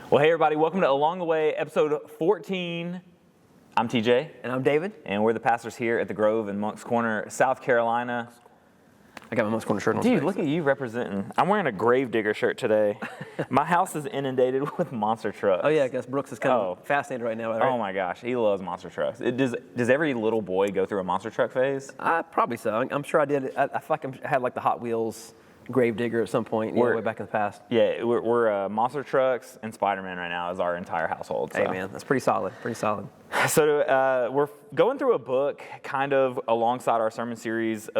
Well, hey everybody, welcome to Along the Way, episode 14. I'm TJ. And I'm David. And we're the pastors here at the Grove in Moncks Corner, South Carolina. I got my Moncks Corner shirt on. Dude, look at you representing. I'm wearing a Gravedigger shirt today. My house is inundated with monster trucks. Oh yeah, I guess Brooks is kind of fascinated right now. Right? Oh my gosh, he loves monster trucks. Does every little boy go through a monster truck phase? Probably so. I'm sure I did. I feel like I had like the Hot Wheels Gravedigger at some point, way back in the past. Yeah, we're monster trucks and Spider-Man right now is our entire household. So. Hey man, that's pretty solid. Pretty solid. So we're going through a book kind of alongside our sermon series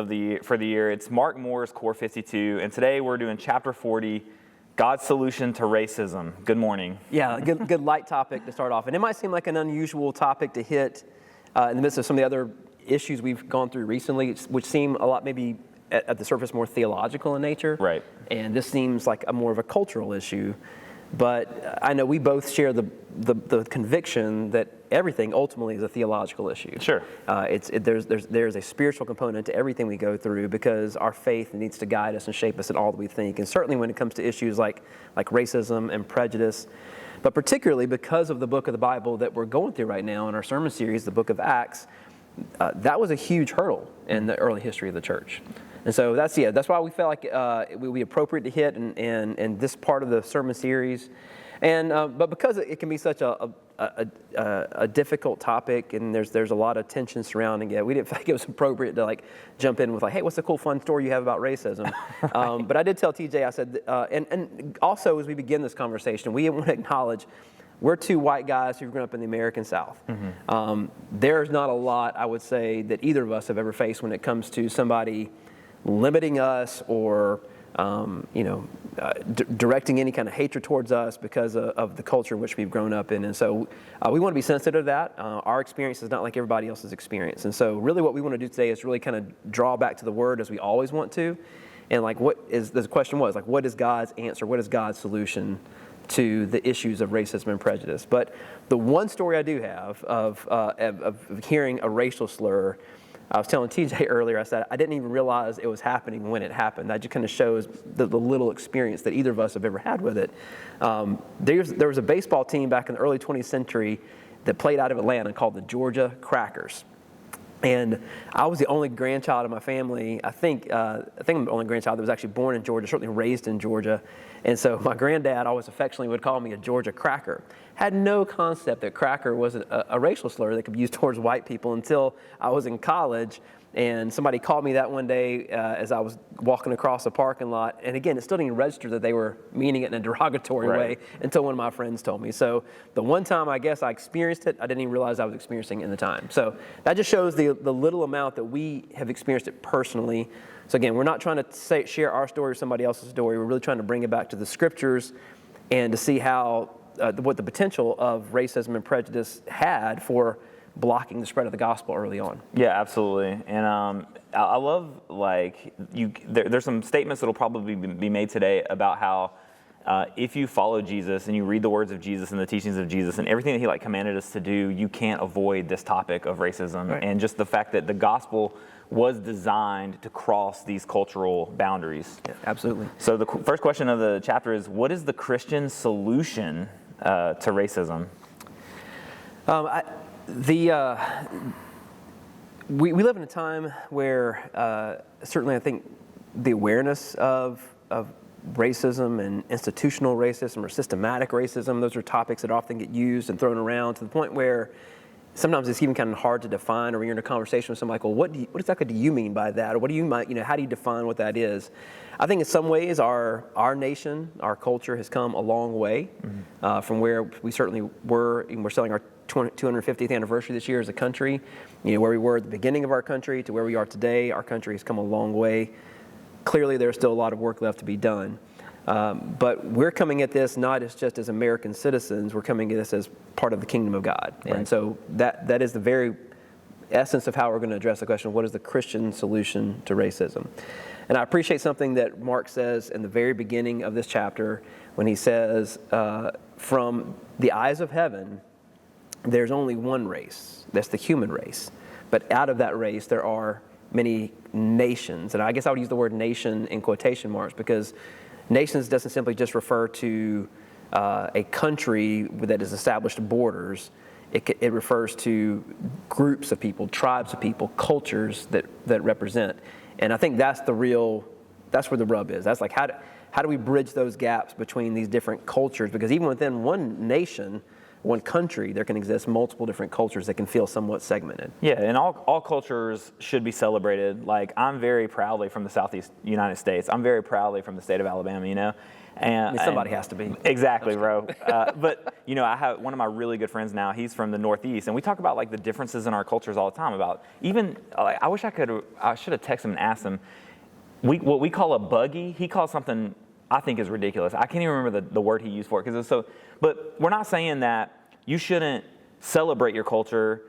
for the year. It's Mark Moore's Core 52, and today we're doing chapter 40, God's Solution to Racism. Good morning. Yeah, good light topic to start off. And it might seem like an unusual topic to hit in the midst of some of the other issues we've gone through recently, which seem a lot maybe at the surface more theological in nature. Right. And this seems like a more of a cultural issue. But I know we both share the conviction that everything ultimately is a theological issue. Sure. There's a spiritual component to everything we go through because our faith needs to guide us and shape us in all that we think. And certainly when it comes to issues like racism and prejudice, but particularly because of the book of the Bible that we're going through right now in our sermon series, the book of Acts, that was a huge hurdle in the early history of the church. And so that's why we felt like it would be appropriate to hit in this part of the sermon series. And but because it can be such a difficult topic and there's a lot of tension surrounding it, we didn't feel like it was appropriate to jump in with hey, what's the cool fun story you have about racism? Right. But I did tell TJ, I said, and also as we begin this conversation, we want to acknowledge we're two white guys who've grown up in the American South. Mm-hmm. There's not a lot, I would say, that either of us have ever faced when it comes to somebody limiting us or directing any kind of hatred towards us because of the culture in which we've grown up in. And so we want to be sensitive to that. Our experience is not like everybody else's experience. And so really what we want to do today is really kind of draw back to the Word as we always want to. And the question was, what is God's answer? What is God's solution to the issues of racism and prejudice? But the one story I do have of hearing a racial slur, I was telling TJ earlier, I said, I didn't even realize it was happening when it happened. That just kind of shows the little experience that either of us have ever had with it. There was a baseball team back in the early 20th century that played out of Atlanta called the Georgia Crackers. And I was the only grandchild of my family. I think I'm the only grandchild that was actually born in Georgia, certainly raised in Georgia. And so my granddad always affectionately would call me a Georgia Cracker. Had no concept that cracker was a racial slur that could be used towards white people until I was in college. And somebody called me that one day as I was walking across a parking lot. And again, it still didn't register that they were meaning it in a derogatory way until one of my friends told me. So the one time I guess I experienced it, I didn't even realize I was experiencing it in the time. So that just shows the little amount that we have experienced it personally. So again, we're not trying to share our story or somebody else's story. We're really trying to bring it back to the scriptures and to see how what the potential of racism and prejudice had for blocking the spread of the gospel early on. Yeah, absolutely. And I love there's some statements that'll probably be made today about how if you follow Jesus and you read the words of Jesus and the teachings of Jesus and everything that he commanded us to do, you can't avoid this topic of racism. Right. And just the fact that the gospel was designed to cross these cultural boundaries. Yeah, absolutely. So the first question of the chapter is, what is the Christian solution to racism? We live in a time where certainly I think the awareness of racism and institutional racism or systematic racism, those are topics that often get used and thrown around to the point where sometimes it's even kind of hard to define, or when you're in a conversation with somebody, what exactly do you mean by that? Or how do you define what that is? I think in some ways our nation, our culture has come a long way from where we certainly were, and we're selling our 250th anniversary this year as a country. Where we were at the beginning of our country to where we are today, our country has come a long way. Clearly there's still a lot of work left to be done. But we're coming at this not just as American citizens, we're coming at this as part of the kingdom of God. Right. And so that is the very essence of how we're going to address the question, what is the Christian solution to racism? And I appreciate something that Mark says in the very beginning of this chapter when he says, from the eyes of heaven, there's only one race, that's the human race. But out of that race, there are many nations. And I guess I would use the word nation in quotation marks because nations doesn't simply just refer to a country that has established borders. It refers to groups of people, tribes of people, cultures that represent. And I think that's where the rub is. That's like, how do we bridge those gaps between these different cultures? Because even within one nation, one country, there can exist multiple different cultures that can feel somewhat segmented. Yeah, and all cultures should be celebrated. Like, I'm very proudly from the Southeast United States. I'm very proudly from the state of Alabama, you know? And somebody has to be. Exactly, bro. But, you know, I have one of my really good friends now. He's from the Northeast, and we talk about, like, the differences in our cultures all the time. About even, like, I should have texted him and asked him, what we call a buggy, he calls something I think is ridiculous. I can't even remember the word he used for it, because it's so, but we're not saying that you shouldn't celebrate your culture,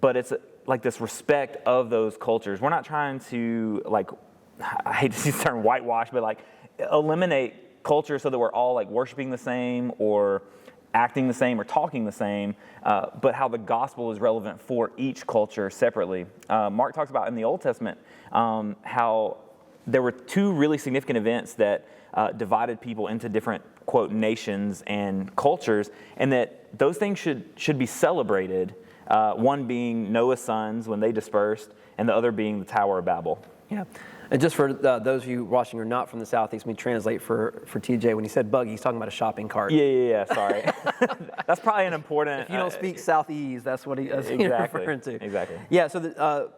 but it's like this respect of those cultures. We're not trying to, like, I hate to use the term whitewash, but like eliminate culture so that we're all like worshiping the same or acting the same or talking the same, but how the gospel is relevant for each culture separately. Mark talks about in the Old Testament how there were two really significant events that divided people into different, quote, nations and cultures, and that those things should be celebrated, one being Noah's sons when they dispersed, and the other being the Tower of Babel. Yeah. And just for those of you watching who are not from the Southeast, let me translate for TJ. When he said buggy, he's talking about a shopping cart. Yeah, sorry. That's probably an important... If you don't speak Southeast, that's what he's referring to. Exactly. Yeah, so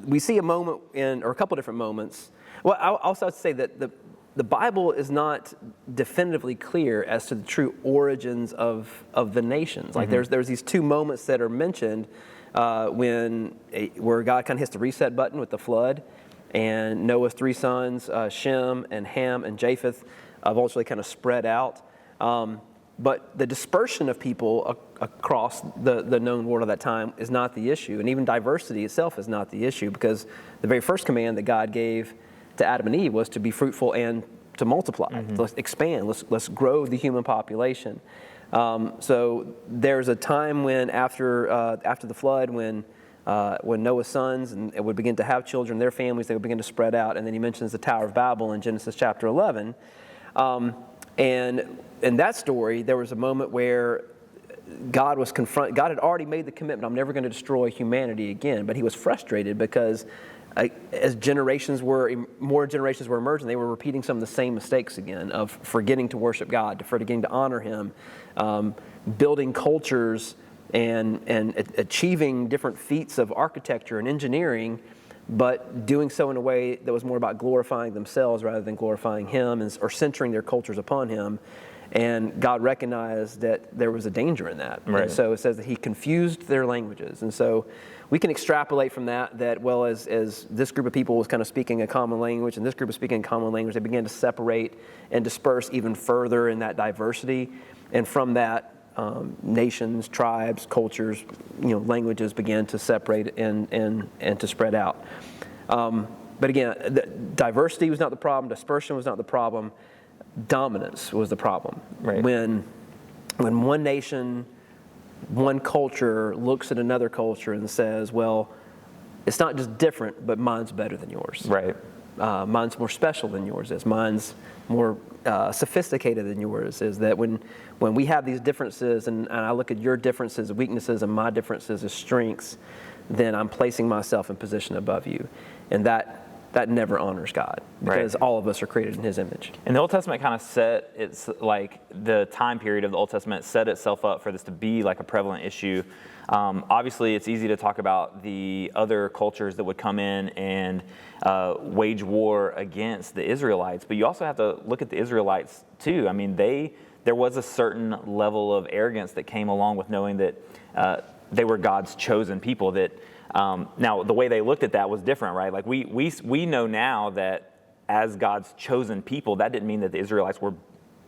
we see a moment or a couple different moments. Well, I'll also have to say that the Bible is not definitively clear as to the true origins of the nations. Like there's these two moments that are mentioned where God kind of hits the reset button with the flood, and Noah's three sons, Shem and Ham and Japheth, eventually kind of spread out. But the dispersion of people across the known world at that time is not the issue, and even diversity itself is not the issue, because the very first command that God gave to Adam and Eve was to be fruitful and to multiply. So let's expand. Let's grow the human population. So there's a time when after the flood, when Noah's sons and would begin to have children, their families, they would begin to spread out. And then he mentions the Tower of Babel in Genesis chapter 11. And in that story, there was a moment where God had already made the commitment, I'm never going to destroy humanity again. But he was frustrated because as more generations were emerging, they were repeating some of the same mistakes again of forgetting to worship God, forgetting to honor him, building cultures and achieving different feats of architecture and engineering, but doing so in a way that was more about glorifying themselves rather than glorifying him or centering their cultures upon him. And God recognized that there was a danger in that. Right. And so it says that he confused their languages. And so we can extrapolate from that well, as this group of people was kind of speaking a common language and this group was speaking a common language, they began to separate and disperse even further in that diversity. And from that, nations, tribes, cultures, languages began to separate and to spread out. But again, diversity was not the problem. Dispersion was not the problem. Dominance was the problem. Right. When one nation, one culture looks at another culture and says, well, it's not just different, but mine's better than yours. Right. Mine's more special than yours is. Mine's more sophisticated than yours is. That when we have these differences and I look at your differences, weaknesses, and my differences as strengths, then I'm placing myself in position above you. And that never honors God, because all of us are created in his image. And the Old Testament kind of the time period of the Old Testament set itself up for this to be like a prevalent issue. Obviously, it's easy to talk about the other cultures that would come in and wage war against the Israelites, but you also have to look at the Israelites too. I mean, there was a certain level of arrogance that came along with knowing that they were God's chosen people. That now the way they looked at that was different, right? Like we know now that as God's chosen people, that didn't mean that the Israelites were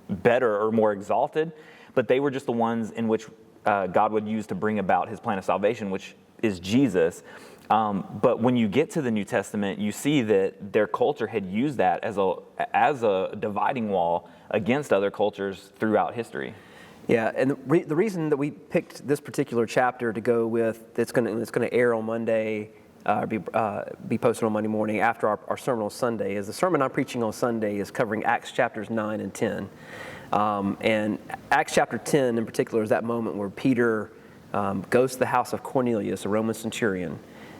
better or more exalted, but they were just the ones in which God would use to bring about his plan of salvation, which is Jesus. But when you get to the New Testament, you see that their culture had used that as a dividing wall against other cultures throughout history. Yeah, and the reason that we picked this particular chapter to go with, it's going to air on Monday, be posted on Monday morning after our sermon on Sunday, is the sermon I'm preaching on Sunday is covering Acts chapters 9 and 10. And Acts chapter 10 in particular is that moment where Peter goes to the house of Cornelius, a Roman centurion.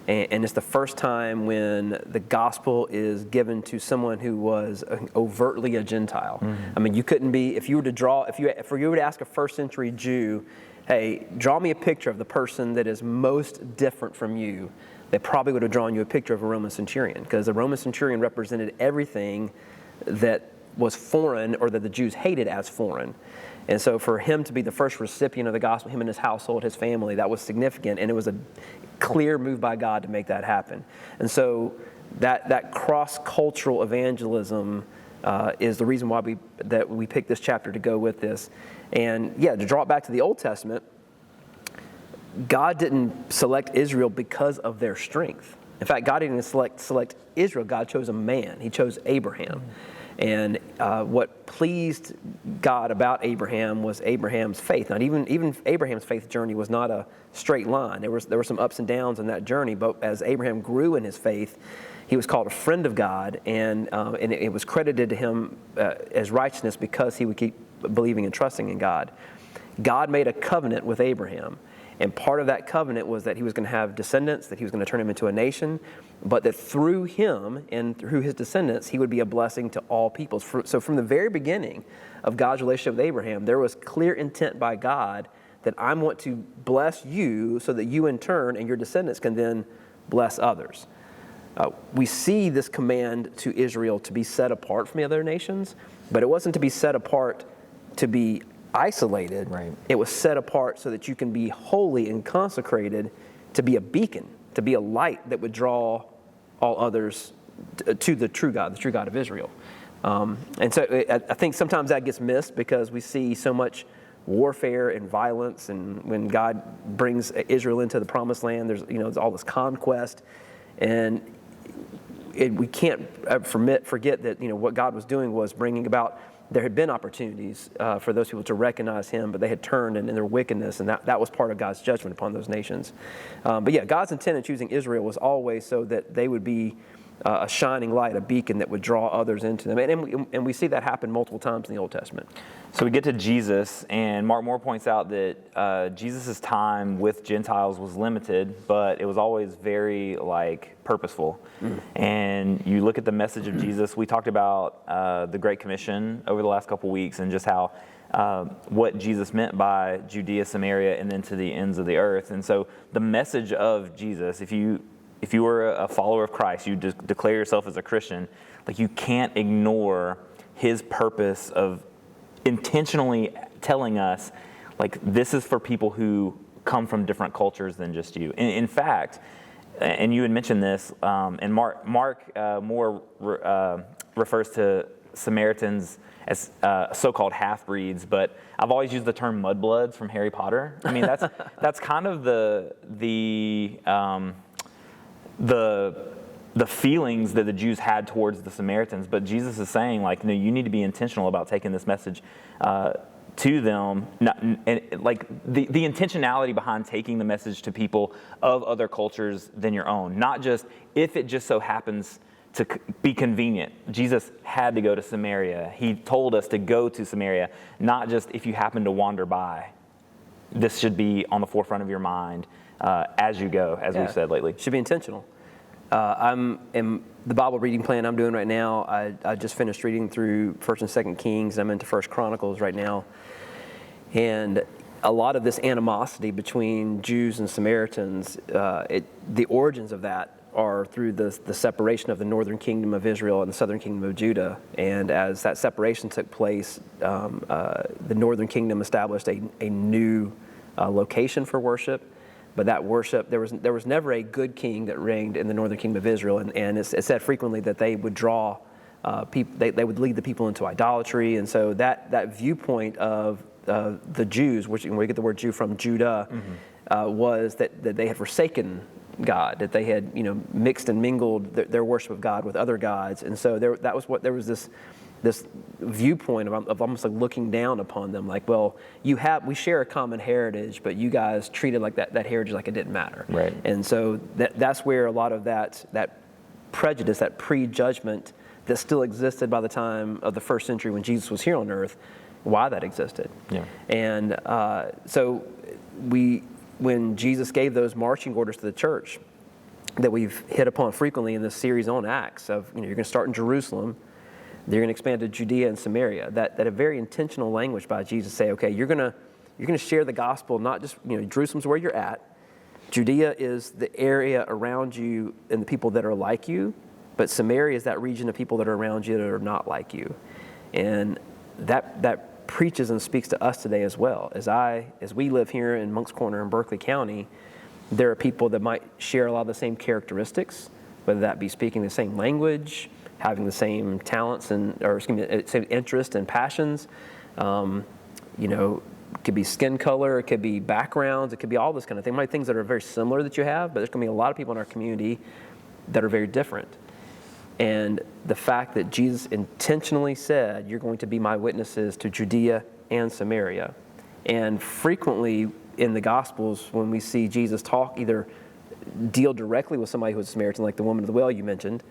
And it's the first time when the gospel is given to someone who was overtly a Gentile. I mean, you couldn't be, if you were to ask a first century Jew, hey, draw me a picture of the person that is most different from you, they probably would have drawn you a picture of a Roman centurion, because the Roman centurion represented everything that was foreign or that the Jews hated as foreign. And so for him to be the first recipient of the gospel, him and his household, his family, that was significant, and it was a clear move by God to make that happen. And so that cross-cultural evangelism is the reason why we picked this chapter to go with this. And yeah, to draw it back to the Old Testament, God didn't select Israel because of their strength. In fact, God didn't select Israel. God chose a man. He chose Abraham. And what pleased God about Abraham was Abraham's faith. Now, even Abraham's faith journey was not a straight line. There were some ups and downs in that journey. But as Abraham grew in his faith, he was called a friend of God, and it was credited to him as righteousness because he would keep believing and trusting in God. God made a covenant with Abraham. And part of that covenant was that he was going to have descendants, that he was going to turn him into a nation, but that through him and through his descendants, he would be a blessing to all peoples. So from the very beginning of God's relationship with Abraham, there was clear intent by God that I want to bless you so that you in turn and your descendants can then bless others. We see this command to Israel to be set apart from the other nations, but it wasn't to be set apart to be isolated. Right. It was set apart so that you can be holy and consecrated, to be a beacon, to be a light that would draw all others to the true God of Israel. And so I think sometimes that gets missed because we see so much warfare and violence, and when God brings Israel into the promised land, there's all this conquest, and we can't forget that what God was doing was bringing about. There had been opportunities for those people to recognize him, but they had turned in their wickedness, and that was part of God's judgment upon those nations. But yeah, God's intent in choosing Israel was always so that they would be a shining light, a beacon that would draw others into them. And we see that happen multiple times in the Old Testament. So we get to Jesus, and Mark Moore points out that Jesus' time with Gentiles was limited, but it was always very purposeful. And you look at the message of Jesus. We talked about the Great Commission over the last couple weeks, and just how what Jesus meant by Judea, Samaria, and then to the ends of the earth. And so the message of Jesus, if you were a follower of Christ, you declare yourself as a Christian, you can't ignore his purpose of intentionally telling us, this is for people who come from different cultures than just you. In fact, and you had mentioned this, and Mark Moore refers to Samaritans as so-called half-breeds, but I've always used the term mudbloods from Harry Potter. I mean, that's kind of the feelings that the Jews had towards the Samaritans, but Jesus is saying, no, you need to be intentional about taking this message to them. The intentionality behind taking the message to people of other cultures than your own, not just if it just so happens to be convenient. Jesus had to go to Samaria. He told us to go to Samaria, not just if you happen to wander by. This should be on the forefront of your mind as you go, as we've said lately. Should be intentional. In the Bible reading plan I'm doing right now, I just finished reading through 1st and 2nd Kings. I'm into 1st Chronicles right now. And a lot of this animosity between Jews and Samaritans, the origins of that are through the separation of the northern kingdom of Israel and the southern kingdom of Judah. And as that separation took place, the northern kingdom established a new location for worship. But that worship, there was never a good king that reigned in the northern kingdom of Israel, and it's said frequently that they would draw people, they would lead the people into idolatry, and so that viewpoint of the Jews, which we get the word Jew from, Judah, was that they had forsaken God, that they had mixed and mingled their worship of God with other gods, and so there was this viewpoint of almost looking down upon them, we share a common heritage, but you guys treated that heritage like it didn't matter. Right. And so that's where a lot of that prejudice, that prejudgment that still existed by the time of the first century when Jesus was here on earth, why that existed. Yeah. And so when Jesus gave those marching orders to the church that we've hit upon frequently in this series on Acts of, you're going to start in Jerusalem, they're going to expand to Judea and Samaria, that a very intentional language by Jesus say, okay, you're going to share the gospel, not just, Jerusalem's where you're at. Judea is the area around you and the people that are like you, but Samaria is that region of people that are around you that are not like you. And that preaches and speaks to us today as well. As we live here in Moncks Corner in Berkeley County, there are people that might share a lot of the same characteristics, whether that be speaking the same language, having the same talents same interests and passions. It could be skin color, it could be backgrounds, it could be all this kind of thing. Might be things that are very similar that you have, but there's going to be a lot of people in our community that are very different. And the fact that Jesus intentionally said, you're going to be my witnesses to Judea and Samaria. And frequently in the Gospels, when we see Jesus either deal directly with somebody who's a Samaritan, like the woman at the well you mentioned,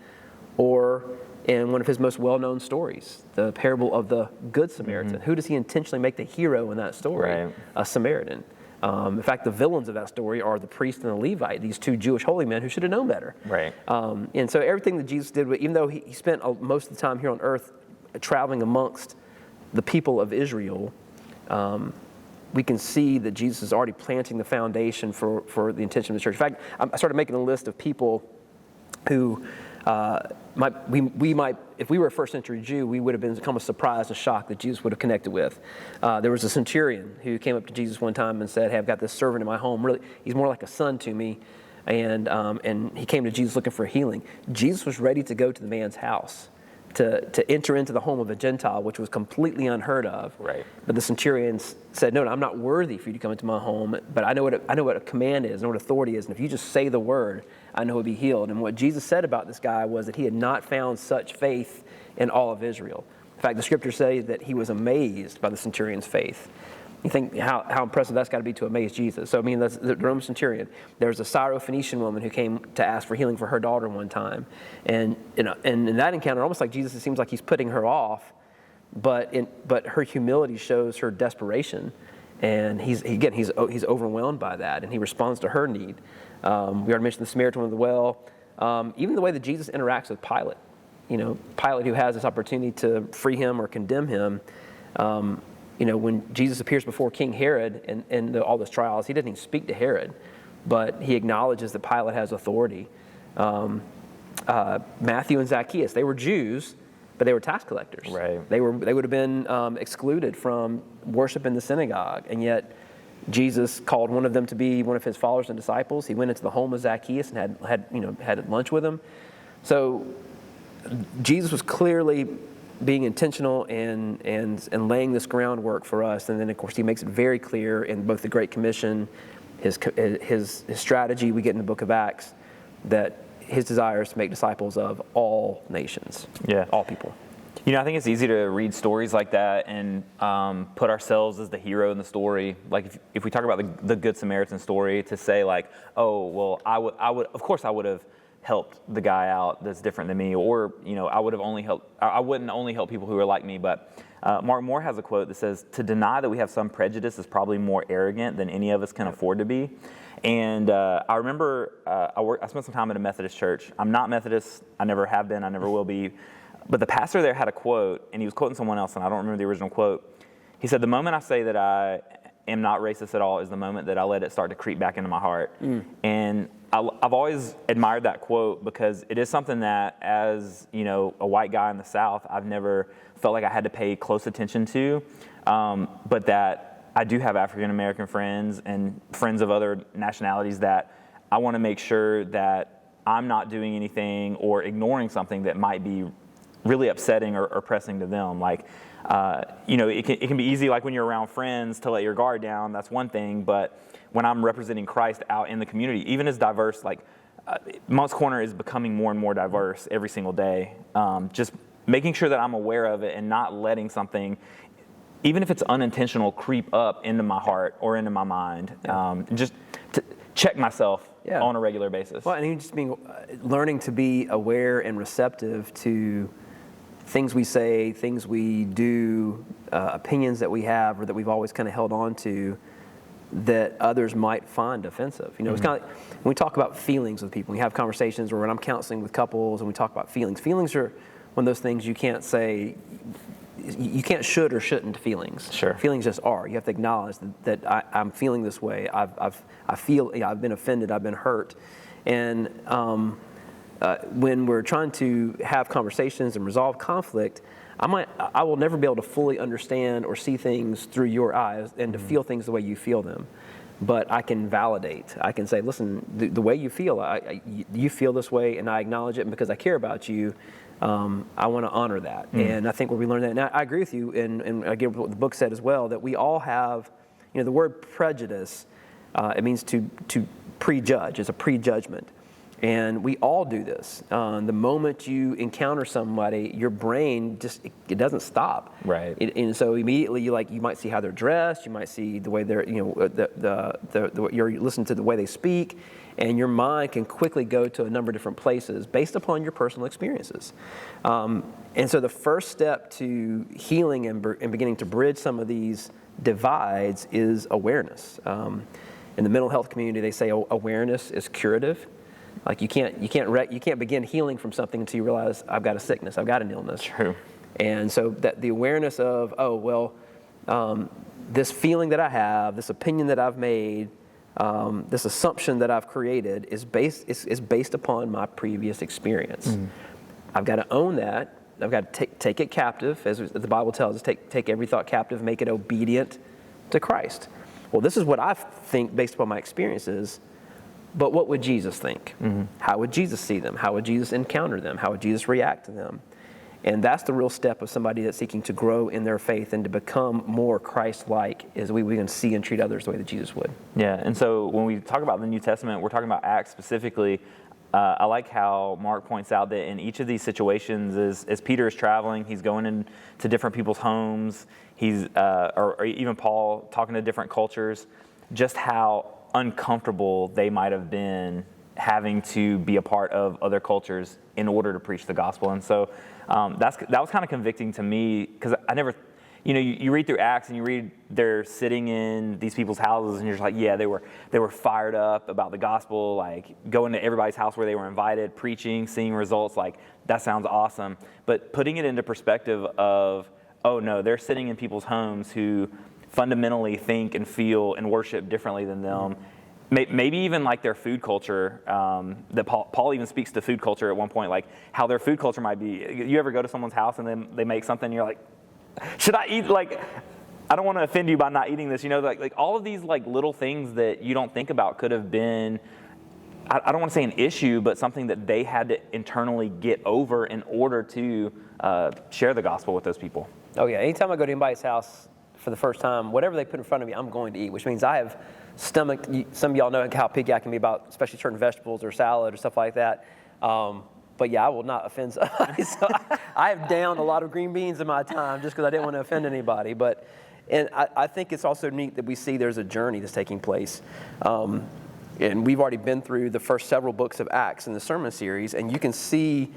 or in one of his most well-known stories, the parable of the Good Samaritan. Who does he intentionally make the hero in that story? Right. A Samaritan. In fact, the villains of that story are the priest and the Levite, these two Jewish holy men who should have known better. Right. And so everything that Jesus did, even though he spent most of the time here on earth traveling amongst the people of Israel, we can see that Jesus is already planting the foundation for the intention of the church. In fact, I started making a list of people who we might, if we were a first century Jew, we would have been kind of surprised and shocked that Jesus would have connected with. There was a centurion who came up to Jesus one time and said, hey, I've got this servant in my home. Really, he's more like a son to me. And he came to Jesus looking for healing. Jesus was ready to go to the man's house to enter into the home of a Gentile, which was completely unheard of. Right. But the centurion said, no, I'm not worthy for you to come into my home, but I know what a command is, I know what authority is, and if you just say the word, I know he'll be healed. And what Jesus said about this guy was that he had not found such faith in all of Israel. In fact, the scriptures say that he was amazed by the centurion's faith. You think how impressive that's got to be to amaze Jesus. So, that's the Roman centurion. There's a Syrophoenician woman who came to ask for healing for her daughter one time. And in that encounter, almost like Jesus, it seems like he's putting her off, but her humility shows her desperation. And he's overwhelmed by that, and he responds to her need. We already mentioned the Samaritan woman at the well. Even the way that Jesus interacts with Pilate. Pilate, who has this opportunity to free him or condemn him, when Jesus appears before King Herod and all those trials, he doesn't even speak to Herod, but he acknowledges that Pilate has authority. Matthew and Zacchaeus, they were Jews, but they were tax collectors. Right. They would have been excluded from worship in the synagogue, and yet Jesus called one of them to be one of his followers and disciples. He went into the home of Zacchaeus and had lunch with him. So Jesus was clearly being intentional and laying this groundwork for us. And then, of course, he makes it very clear in both the Great Commission, his strategy we get in the book of Acts, that his desire is to make disciples of all nations, all people. I think it's easy to read stories like that and put ourselves as the hero in the story. Like if we talk about the Good Samaritan story, to say like, oh, well, I would, of course I would have helped the guy out that's different than me, or I wouldn't only help people who are like me. But Mark Moore has a quote that says, to deny that we have some prejudice is probably more arrogant than any of us can afford to be. And I remember I spent some time at a Methodist church. I'm not Methodist, I never have been, I never will be, but the pastor there had a quote, and he was quoting someone else, and I don't remember the original quote. He said, the moment I say that I am not racist at all is the moment that I let it start to creep back into my heart. And I've always admired that quote, because it is something that, as a white guy in the South, I've never felt like I had to pay close attention to, but that I do have African American friends and friends of other nationalities that I want to make sure that I'm not doing anything or ignoring something that might be really upsetting or pressing to them. Like, it can be easy, like when you're around friends, to let your guard down. That's one thing, but when I'm representing Christ out in the community, even as diverse, like Moncks Corner is becoming more and more diverse every single day. Just making sure that I'm aware of it and not letting something, even if it's unintentional, creep up into my heart or into my mind. Just to check myself on a regular basis. Well, and just learning to be aware and receptive to things we say, things we do, opinions that we have or that we've always kind of held on to that others might find offensive. You know, it's kind of like when we talk about feelings with people, we have conversations, or when I'm counseling with couples and we talk about feelings. Feelings are one of those things you can't say, you can't should or shouldn't feelings. Sure. Feelings just are. You have to acknowledge that I'm feeling this way. I feel, I've been offended, I've been hurt. And when we're trying to have conversations and resolve conflict, I will never be able to fully understand or see things through your eyes and to feel things the way you feel them. But I can validate. I can say, listen, the way you feel, you feel this way, and I acknowledge it, and because I care about you, I want to honor that. And I think where we learn that, and I agree with you, and again, what the book said as well, that we all have, you know, the word prejudice, it means to prejudge. It's a prejudgment. And we all do this. The moment you encounter somebody, your brain it doesn't stop. Right. And so immediately you might see how they're dressed, you might see the way they're, you know, you're listening to the way they speak, and your mind can quickly go to a number of different places based upon your personal experiences. And so the first step to healing and beginning to bridge some of these divides is awareness. In the mental health community, they say awareness is curative. Like you can't begin healing from something until you realize I've got a sickness, I've got an illness. True. And so that the awareness of this feeling that I have, this opinion that I've made, this assumption that I've created is based upon my previous experience. I've got to own that. I've got to take it captive, as the Bible tells us. Take every thought captive, make it obedient to Christ. Well, this is what I think based upon my experiences. But what would Jesus think? How would Jesus see them? How would Jesus encounter them? How would Jesus react to them? And that's the real step of somebody that's seeking to grow in their faith and to become more Christ-like, is we can see and treat others the way that Jesus would. Yeah, and so when we talk about the New Testament, we're talking about Acts specifically. I like how Mark points out that in each of these situations, as Peter is traveling, he's going into different people's homes, he's or even Paul talking to different cultures, just how uncomfortable they might have been having to be a part of other cultures in order to preach the gospel. And so that was kind of convicting to me, because I never, you know, you read through Acts and you read they're sitting in these people's houses and you're just like, yeah, they were fired up about the gospel, like going to everybody's house where they were invited, preaching, seeing results, like that sounds awesome. But putting it into perspective of, oh no, they're sitting in people's homes who fundamentally think and feel and worship differently than them. Maybe even like their food culture, that Paul even speaks to food culture at one point, like how their food culture might be. You ever go to someone's house and then they make something and you're like, should I eat? Like, I don't want to offend you by not eating this. You know, like all of these like little things that you don't think about could have been, I don't want to say an issue, but something that they had to internally get over in order to share the gospel with those people. Oh yeah, anytime I go to anybody's house for the first time, whatever they put in front of me, I'm going to eat, which means I have stomach. Some of y'all know how picky I can be about especially certain vegetables or salad or stuff like that. But yeah, I will not offend somebody. So I have downed a lot of green beans in my time just because I didn't want to offend anybody. And I think it's also neat that we see there's a journey that's taking place. And we've already been through the first several books of Acts in the sermon series, and you can see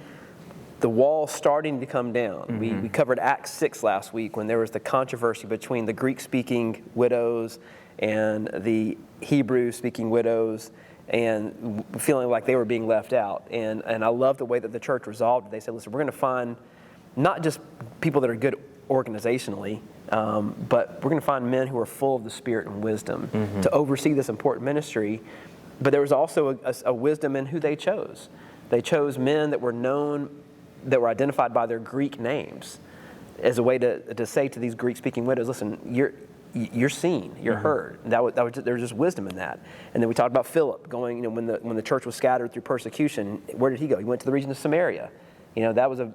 the wall starting to come down. We covered Acts 6 last week when there was the controversy between the Greek-speaking widows and the Hebrew-speaking widows, and feeling like they were being left out. And I love the way that the church resolved it. They said, listen, we're going to find not just people that are good organizationally, but we're going to find men who are full of the Spirit and wisdom to oversee this important ministry. But there was also a wisdom in who they chose. They chose men that were known, that were identified by their Greek names, as a way to say to these Greek-speaking widows, listen, you're seen, you're heard. There was just wisdom in that. And then we talked about Philip going, you know, when the church was scattered through persecution, where did he go? He went to the region of Samaria. You know, that was, a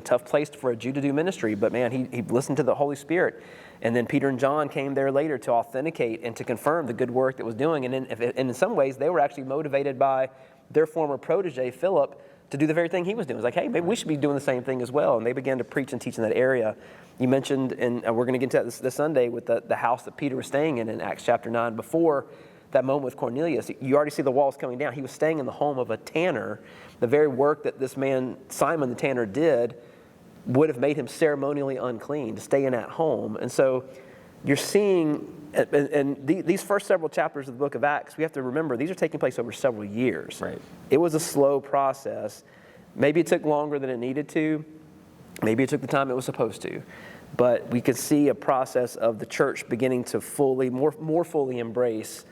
tough place for a Jew to do ministry, but man, he listened to the Holy Spirit. And then Peter and John came there later to authenticate and to confirm the good work that was doing. And in some ways, they were actually motivated by their former protege, Philip, to do the very thing he was doing. It was like, hey, maybe we should be doing the same thing as well. And they began to preach and teach in that area. You mentioned, and we're going to get into that this Sunday, with the house that Peter was staying in Acts chapter 9. Before that moment with Cornelius, you already see the walls coming down. He was staying in the home of a tanner. The very work that this man, Simon the tanner, did would have made him ceremonially unclean to stay in at home. And so you're seeing, and these first several chapters of the book of Acts, we have to remember these are taking place over several years. Right. It was a slow process. Maybe it took longer than it needed to. Maybe it took the time it was supposed to. But we could see a process of the church beginning to more fully embrace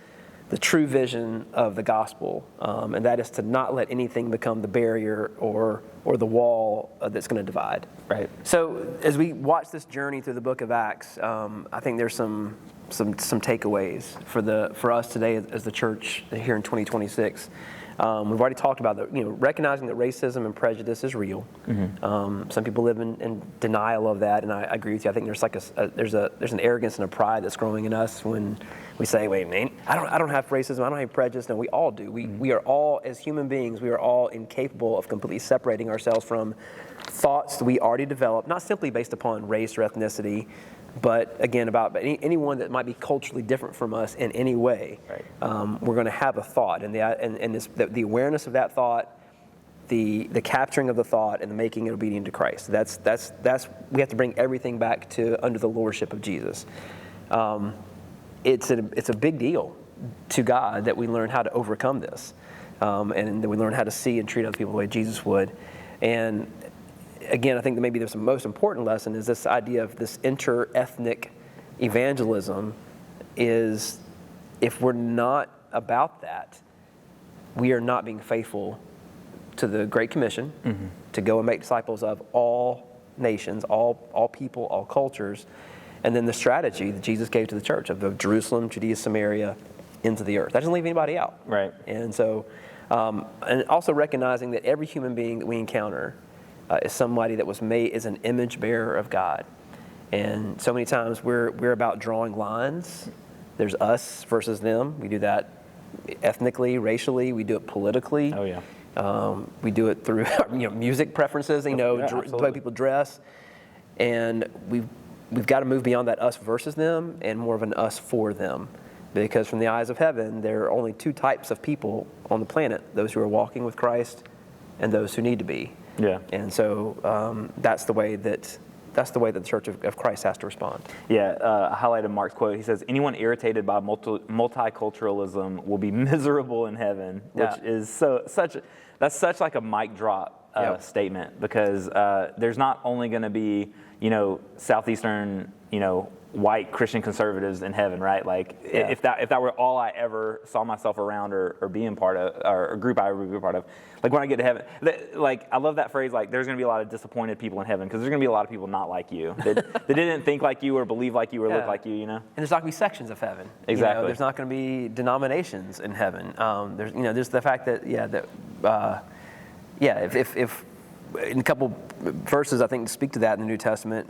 the true vision of the gospel, and that is to not let anything become the barrier or the wall that's going to divide. Right. So as we watch this journey through the book of Acts, I think there's some takeaways for us today as the church here in 2026. We've already talked about recognizing that racism and prejudice is real. Mm-hmm. Some people live in denial of that, and I agree with you. I think there's an arrogance and a pride that's growing in us when we say, "Wait, man, I don't have racism. I don't have prejudice." No, we all do. We are all, as human beings, we are all incapable of completely separating ourselves from thoughts that we already developed, not simply based upon race or ethnicity, but again, about anyone that might be culturally different from us in any way. Right. We're going to have a thought, and the awareness of that thought, the capturing of the thought, and the making it obedient to Christ. That's we have to bring everything back to under the lordship of Jesus. It's a big deal to God that we learn how to overcome this, and that we learn how to see and treat other people the way Jesus would. And again, I think that maybe the most important lesson is this idea of this inter-ethnic evangelism is, if we're not about that, we are not being faithful to the Great Commission, mm-hmm. to go and make disciples of all nations, all people, all cultures, and then the strategy that Jesus gave to the church of Jerusalem, Judea, Samaria, into the earth. That doesn't leave anybody out. Right. And so, and also recognizing that every human being that we encounter is somebody that was made as an image bearer of God. And so many times we're about drawing lines. There's us versus them. We do that ethnically, racially. We do it politically. Oh yeah. We do it through music preferences. The way people dress, and we've got to move beyond that us versus them and more of an us for them, because from the eyes of heaven, there are only two types of people on the planet: those who are walking with Christ and those who need to be. Yeah. And so that's the way that the Church of Christ has to respond. Yeah, I highlighted Mark's quote. He says, "Anyone irritated by multiculturalism will be miserable in heaven," which is that's such like a mic drop statement, because there's not only going to be southeastern white Christian conservatives in heaven, right? Like if that were all I ever saw myself around or being part of, or a group I would be part of, like when I get to heaven, I love that phrase, like there's going to be a lot of disappointed people in heaven, because there's going to be a lot of people not like you, that didn't think like you or believe like you or look like you, And there's not going to be sections of heaven. Exactly. There's not going to be denominations in heaven. There's the fact that if in a couple verses, I think, to speak to that in the New Testament,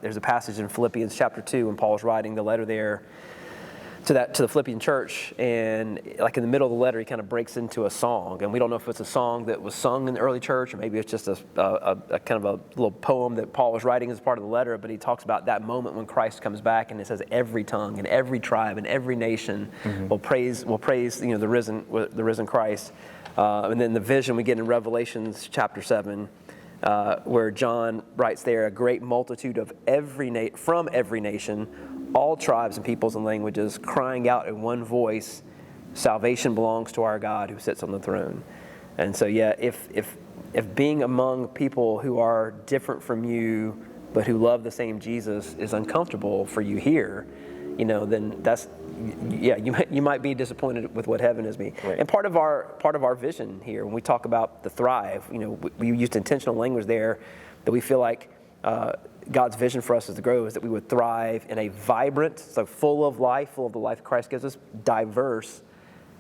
there's a passage in Philippians chapter 2 when Paul's writing the letter there to the Philippian church, and like in the middle of the letter, he kind of breaks into a song, and we don't know if it's a song that was sung in the early church, or maybe it's just a kind of a little poem that Paul was writing as part of the letter, but he talks about that moment when Christ comes back, and it says every tongue and every tribe and every nation mm-hmm. will praise the risen Christ. And then the vision we get in Revelations chapter 7, where John writes there, a great multitude of from every nation, all tribes and peoples and languages, crying out in one voice, salvation belongs to our God who sits on the throne. And so, if being among people who are different from you, but who love the same Jesus is uncomfortable for you here, then you might be disappointed with what heaven is being. Right. And part of our vision here, when we talk about the thrive, we used intentional language there, that we feel like God's vision for us as to grow is that we would thrive in a vibrant, so full of the life that Christ gives us, diverse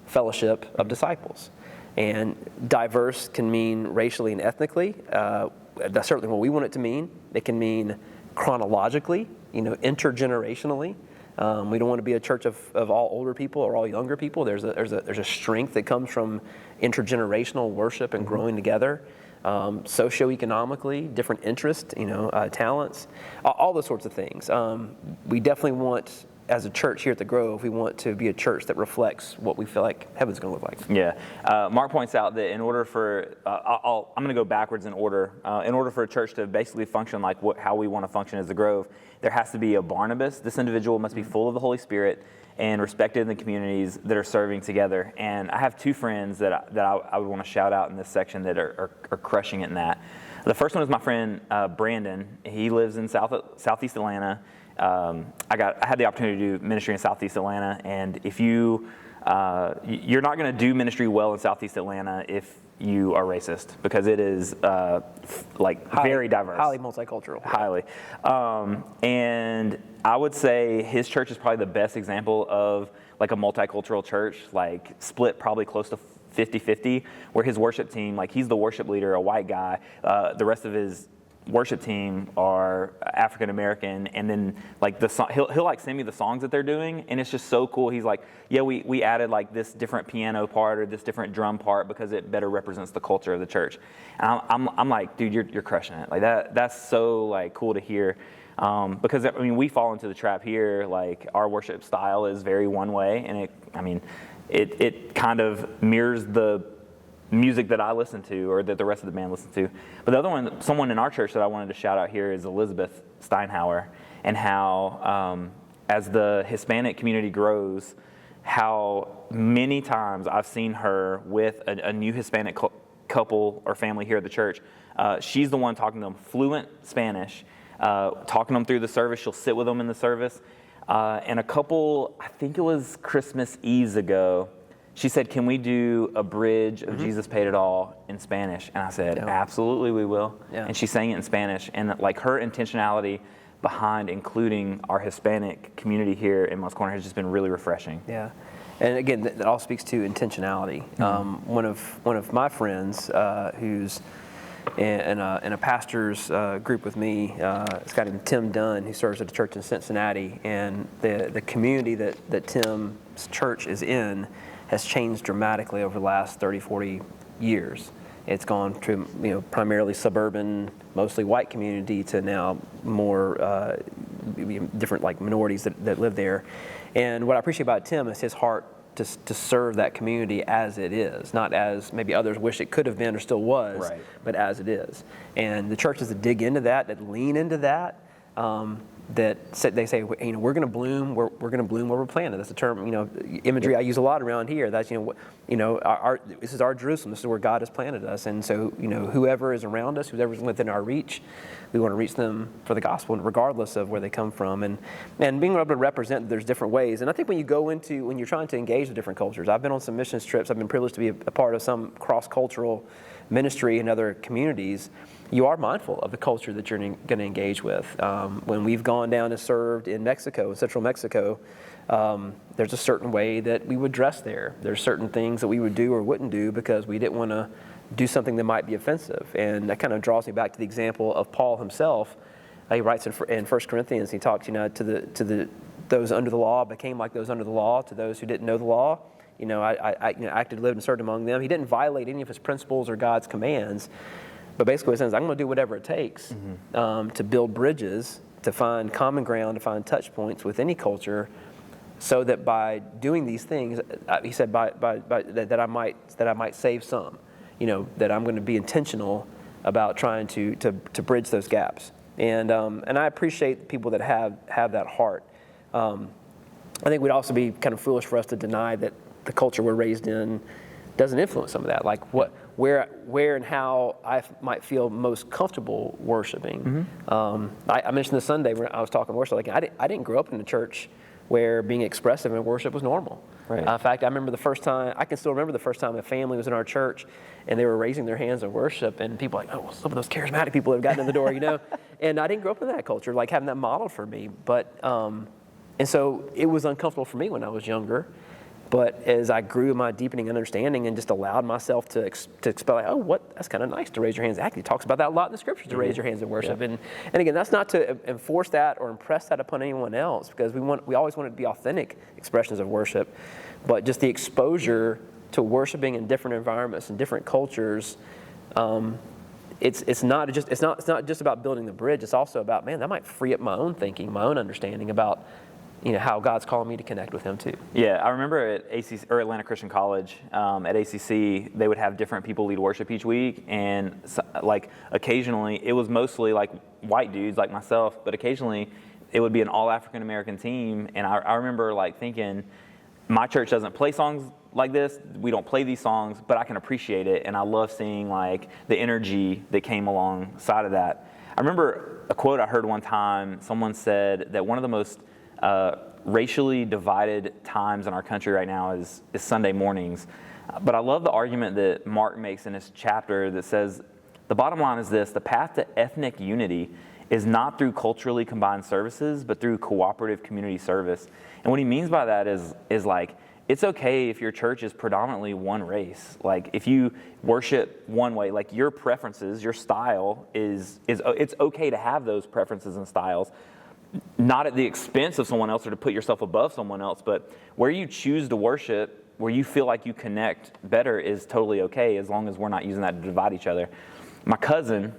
fellowship of disciples. And diverse can mean racially and ethnically. That's certainly what we want it to mean. It can mean chronologically, intergenerationally. We don't want to be a church of all older people or all younger people. There's a strength that comes from intergenerational worship and growing together. Socioeconomically, different interests, talents, all those sorts of things. We definitely want as a church here at the Grove, we want to be a church that reflects what we feel like heaven's going to look like. Yeah. Mark points out that in order for, I'm going to go backwards in order. In order for a church to basically function like how we want to function as the Grove, there has to be a Barnabas. This individual must be full of the Holy Spirit and respected in the communities that are serving together. And I have two friends that I would want to shout out in this section that are crushing it in that. The first one is my friend Brandon. He lives in Southeast Atlanta. I had the opportunity to do ministry in Southeast Atlanta, and if you're not going to do ministry well in Southeast Atlanta if you are racist, because it is very diverse, highly multicultural, highly. And I would say his church is probably the best example of like a multicultural church, like split probably close to 50-50, where his worship team, like he's the worship leader, a white guy, the rest of his worship team are African American, and then like he'll like send me the songs that they're doing, and it's just so cool. He's like, yeah, we added like this different piano part or this different drum part because it better represents the culture of the church. And I'm like, dude, you're crushing it. Like that's so like cool to hear. Because I mean, we fall into the trap here. Like our worship style is very one way, and it kind of mirrors the music that I listen to or that the rest of the band listens to. But the other one, someone in our church that I wanted to shout out here is Elizabeth Steinhauer, and how as the Hispanic community grows, how many times I've seen her with a new Hispanic couple or family here at the church. She's the one talking to them fluent Spanish, talking them through the service. She'll sit with them in the service. And a couple, I think it was Christmas Eve ago, she said, can we do a bridge of Jesus Paid It All in Spanish? And I said, absolutely, we will. Yeah. And she sang it in Spanish. And like her intentionality behind including our Hispanic community here in Moncks Corner has just been really refreshing. Yeah. And again, that all speaks to intentionality. One of my friends who's in a pastor's group with me, it's a guy named Tim Dunn, who serves at a church in Cincinnati. And the community that Tim's church is in has changed dramatically over the last 30, 40 years. It's gone to primarily suburban, mostly white community to now more different like minorities that live there. And what I appreciate about Tim is his heart to serve that community as it is, not as maybe others wish it could have been or still was, right, but as it is. And the churches that dig into that lean into that, they say, we're going to bloom. We're going to bloom where we're planted. That's a term, imagery I use a lot around here. That's this is our Jerusalem. This is where God has planted us. And so, whoever is around us, whoever's within our reach, we want to reach them for the gospel, regardless of where they come from. And being able to represent, there's different ways. And I think when you're trying to engage with different cultures, I've been on some missions trips. I've been privileged to be a part of some cross-cultural ministry in other communities. You are mindful of the culture that you're going to engage with. When we've gone down and served in Mexico, in central Mexico, there's a certain way that we would dress there. There's certain things that we would do or wouldn't do because we didn't want to do something that might be offensive. And that kind of draws me back to the example of Paul himself. He writes in 1 Corinthians, he talks, to those under the law became like those under the law, to those who didn't know the law. I acted, lived, and served among them. He didn't violate any of his principles or God's commands. But basically, it says, I'm going to do whatever it takes to build bridges, to find common ground, to find touch points with any culture, so that by doing these things, he said, that I might save some. That I'm going to be intentional about trying to bridge those gaps. And I appreciate people that have that heart. I think we'd also be kind of foolish for us to deny that the culture we're raised in doesn't influence some of that. Like where and how I might feel most comfortable worshiping. I mentioned this Sunday when I was talking worship. Like I didn't grow up in a church where being expressive in worship was normal. Right. In fact, I can still remember the first time a family was in our church and they were raising their hands in worship, and people were like, oh, some of those charismatic people have gotten in the door, And I didn't grow up in that culture, like having that model for me. But and so it was uncomfortable for me when I was younger. But as I grew in my deepening understanding and just allowed myself to expel, that's kind of nice to raise your hands. Actually, it talks about that a lot in the scriptures, to raise your hands in worship. Yeah. And again, that's not to enforce that or impress that upon anyone else, because we always want it to be authentic expressions of worship. But just the exposure to worshiping in different environments and different cultures, it's not just about building the bridge. It's also about, that might free up my own thinking, my own understanding about how God's calling me to connect with Him too. Yeah, I remember at ACC, or Atlanta Christian College, at ACC, they would have different people lead worship each week, and like occasionally it was mostly like white dudes like myself, but occasionally it would be an all African American team, and I remember like thinking, my church doesn't play songs like this, we don't play these songs, but I can appreciate it, and I love seeing like the energy that came alongside of that. I remember a quote I heard one time. Someone said that one of the most racially divided times in our country right now is Sunday mornings. But I love the argument that Mark makes in his chapter that says, the bottom line is this: the path to ethnic unity is not through culturally combined services, but through cooperative community service. And what he means by that is like, it's okay if your church is predominantly one race. Like if you worship one way, like your preferences, your style it's okay to have those preferences and styles, not at the expense of someone else or to put yourself above someone else, but where you choose to worship, where you feel like you connect better is totally okay, as long as we're not using that to divide each other. My cousin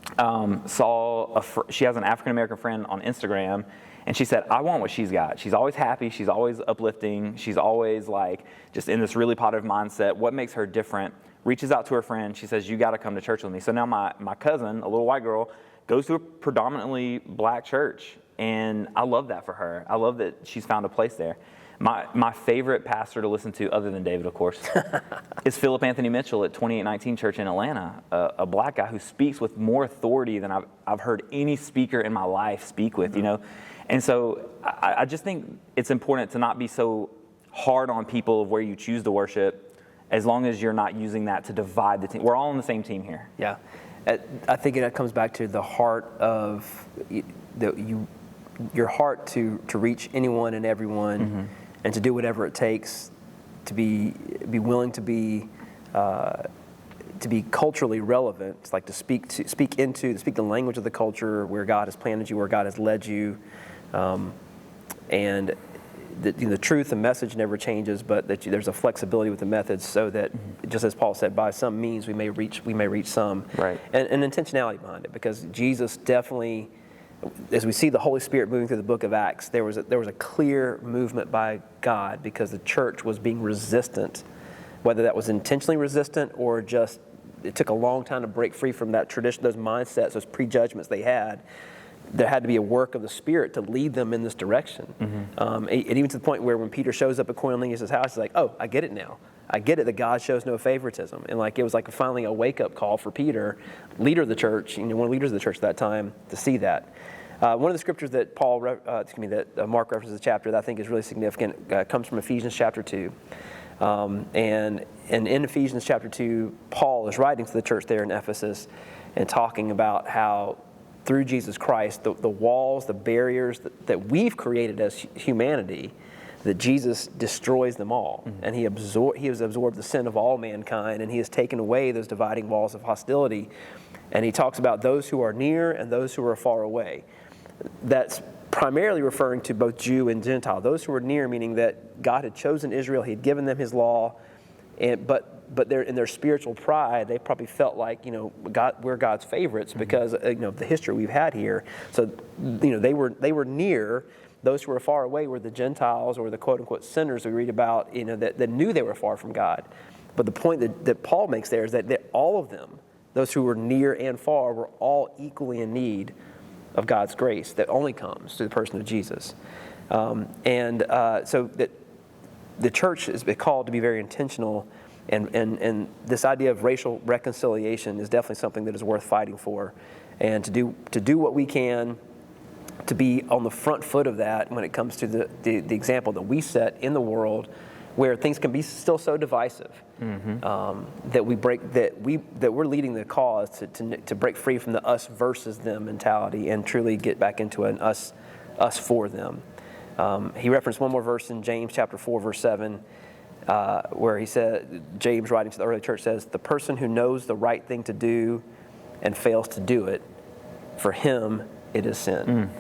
she has an African American friend on Instagram, and she said, I want what she's got. She's always happy. She's always uplifting. She's always like just in this really positive mindset. What makes her different? Reaches out to her friend. She says, you got to come to church with me. So now my cousin, a little white girl, goes to a predominantly black church. And I love that for her. I love that she's found a place there. My favorite pastor to listen to, other than David, of course, is Philip Anthony Mitchell at 2819 Church in Atlanta, a black guy who speaks with more authority than I've heard any speaker in my life speak with, And so I just think it's important to not be so hard on people of where you choose to worship, as long as you're not using that to divide the team. We're all on the same team here. Yeah. I think that comes back to the heart of your heart to reach anyone and everyone, and to do whatever it takes to be willing to be culturally relevant. It's like to speak the language of the culture, where God has planted you, where God has led you, and the truth, the message never changes, but that there's a flexibility with the methods, so that just as Paul said, by some means we may reach some, right? And intentionality behind it, because Jesus definitely, as we see the Holy Spirit moving through the book of Acts, there was a clear movement by God, because the church was being resistant, whether that was intentionally resistant or just it took a long time to break free from that tradition, those mindsets, those prejudgments they had. There had to be a work of the Spirit to lead them in this direction. And even to the point where when Peter shows up at Cornelius' house, he's like, oh, I get it now. I get it that God shows no favoritism. And like it was like finally a wake-up call for Peter, leader of the church, one of the leaders of the church at that time, to see that. One of the scriptures that Mark references in the chapter that I think is really significant comes from Ephesians chapter 2. And in Ephesians chapter 2, Paul is writing to the church there in Ephesus and talking about how through Jesus Christ, the walls, the barriers that we've created as humanity, that Jesus destroys them all. And he has absorbed the sin of all mankind, and he has taken away those dividing walls of hostility. And he talks about those who are near and those who are far away. That's primarily referring to both Jew and Gentile. Those who were near, meaning that God had chosen Israel, he had given them his law, but they're in their spiritual pride, they probably felt like, we're God's favorites because of the history we've had here. So, they were near. Those who were far away were the Gentiles, or the quote unquote sinners we read about, that knew they were far from God. But the point that Paul makes there is that all of them, those who were near and far, were all equally in need of God's grace that only comes through the person of Jesus. So that the church is called to be very intentional, and this idea of racial reconciliation is definitely something that is worth fighting for, and to do what we can to be on the front foot of that when it comes to the example that we set in the world, where things can be still so divisive, that we're leading the cause to break free from the us versus them mentality and truly get back into an us for them. He referenced one more verse in James chapter 4, verse 7, where he said, James writing to the early church says, the person who knows the right thing to do and fails to do it, for him it is sin.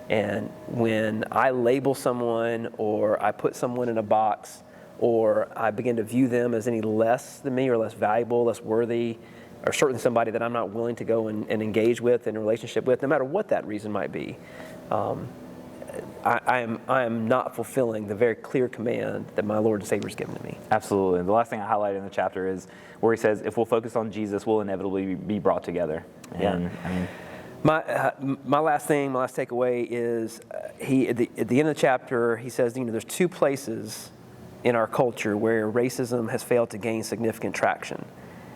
And when I label someone, or I put someone in a box, or I begin to view them as any less than me, or less valuable, less worthy, or certainly somebody that I'm not willing to go and engage with in a relationship with, no matter what that reason might be, I am not fulfilling the very clear command that my Lord and Savior has given to me. Absolutely. And the last thing I highlighted in the chapter is where he says, if we'll focus on Jesus, we'll inevitably be brought together. And I mean, my last takeaway is at the end of the chapter, he says, there's two places in our culture where racism has failed to gain significant traction.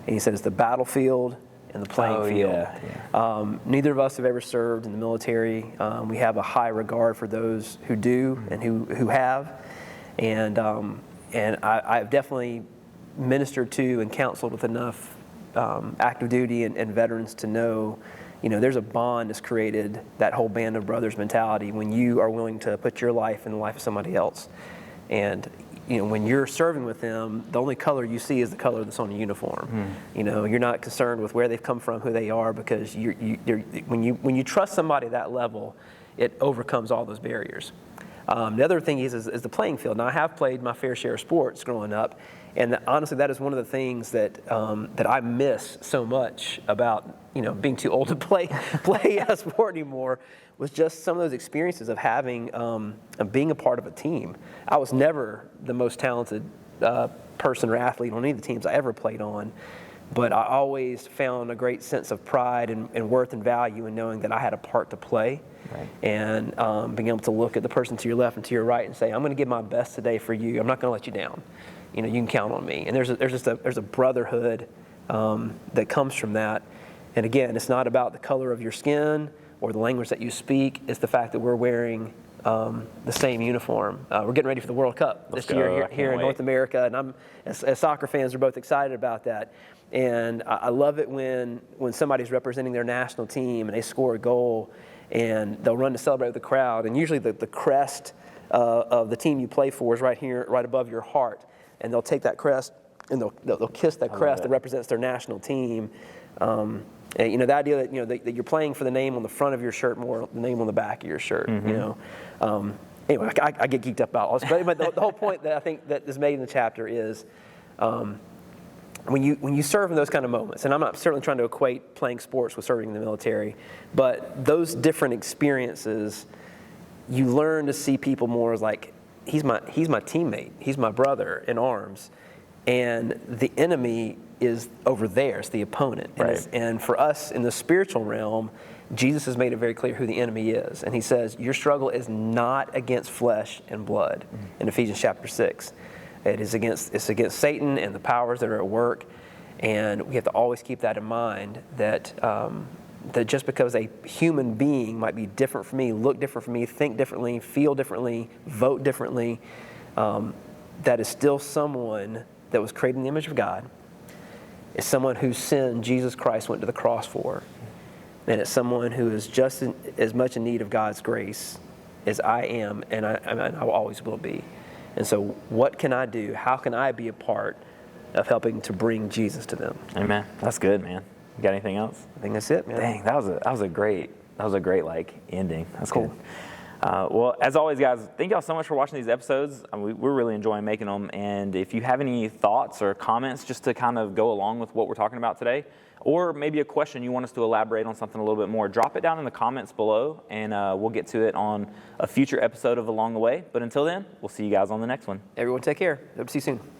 And he said it's the battlefield and the playing field. Yeah. Neither of us have ever served in the military. We have a high regard for those who do and who have. And I've definitely ministered to and counseled with enough active duty and veterans to know, there's a bond that's created, that whole band of brothers mentality, when you are willing to put your life in the life of somebody else. And when you're serving with them, the only color you see is the color that's on the uniform. You're not concerned with where they've come from, who they are, because when you trust somebody at that level, it overcomes all those barriers. The other thing is the playing field. Now, I have played my fair share of sports growing up, and honestly, that is one of the things that I miss so much about being too old to play a sport anymore, was just some of those experiences of having of being a part of a team. I was never the most talented person or athlete on any of the teams I ever played on, but I always found a great sense of pride and worth and value in knowing that I had a part to play. Right. And being able to look at the person to your left and to your right and say, I'm going to give my best today for you. I'm not going to let you down. You can count on me. And there's a brotherhood that comes from that. And again, it's not about the color of your skin or the language that you speak. It's the fact that we're wearing the same uniform. We're getting ready for the World Cup this year here in North America, and as soccer fans, we're both excited about that. And I love it when somebody's representing their national team and they score a goal, and they'll run to celebrate with the crowd. And usually the crest of the team you play for is right here, right above your heart. And they'll take that crest and they'll kiss that crest that represents their national team. And, the idea that that you're playing for the name on the front of your shirt more than the name on the back of your shirt. Anyway, I get geeked up about all this, but the whole point that I think that is made in the chapter is when you serve in those kind of moments, and I'm not certainly trying to equate playing sports with serving in the military, but those different experiences, you learn to see people more as like, he's my teammate, he's my brother in arms, and the enemy is over there, it's the opponent. Right. And for us in the spiritual realm, Jesus has made it very clear who the enemy is. And he says, your struggle is not against flesh and blood in Ephesians chapter 6. It's against Satan and the powers that are at work. And we have to always keep that in mind, that that just because a human being might be different from me, look different from me, think differently, feel differently, vote differently, that is still someone that was created in the image of God. It's someone whose sin Jesus Christ went to the cross for. And it's someone who is just as much in need of God's grace as I am, and I always will be. And so what can I do? How can I be a part of helping to bring Jesus to them? Amen. That's good, man. You got anything else? I think that's it, man. Dang, that was a great ending. That's cool. Good. Well, as always, guys, thank y'all so much for watching these episodes. We're really enjoying making them. And if you have any thoughts or comments just to kind of go along with what we're talking about today, or maybe a question you want us to elaborate on something a little bit more, drop it down in the comments below, and we'll get to it on a future episode of Along the Way. But until then, we'll see you guys on the next one. Everyone take care. Hope to see you soon.